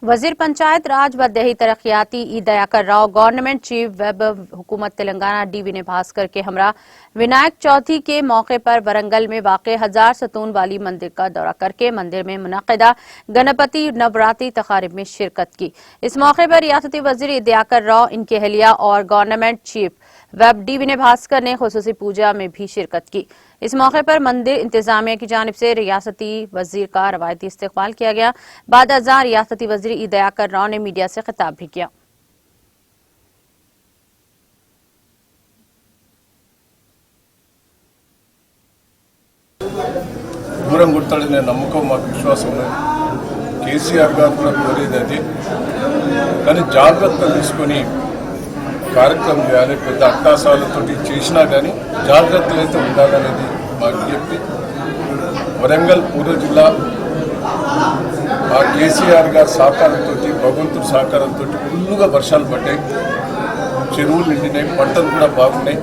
वजीर पंचायत राज व देही तरक्याती ई Dayakar Rao, government chief whip हुकूमत तेलंगाना डी विनय भास्कर के हमरा विनायक चौथी के मौके पर वरंगल में वाक़े 1000 सतून वाली मंदिर का दौरा करके मंदिर में मुनक़िदा गणपति नवरात्रि तक़ारीब में शिरकत की। इस मौके पर रियासती वजीर दयाकर राव, इनके अहलिया और गवर्नमेंट चीफ वेब डी विनय भास्कर ने खुसूसी पूजा में भी शिरकत की। इस मौके पर मंदिर इंतजामिया की जानिब से रियासती वजीर का रवायती इस्तकबाल किया गया। बाद अज़ां रियासती वजीर ई दयाकर राव ने मीडिया से खिताब भी किया। దూరం కొడతాడనే నమ్మకం మాకు విశ్వాసం ఉంది। కేసీఆర్ గారు కూడా కోరేది అది, కానీ జాగ్రత్తలు తీసుకొని కార్యక్రమం చేయాలి। పెద్ద అట్టాసాలతో చేసినా కానీ జాగ్రత్తలు అయితే ఉండాలనేది మా విజ్ఞప్తి। వరంగల్ పూర్వ జిల్లా ఆ కేసీఆర్ గారి సహకారంతో, భగవంతుడి సహకారంతో ఫుల్లుగా వర్షాలు పడ్డాయి, చెరువులు నిండినాయి, పంటలు కూడా బాగున్నాయి।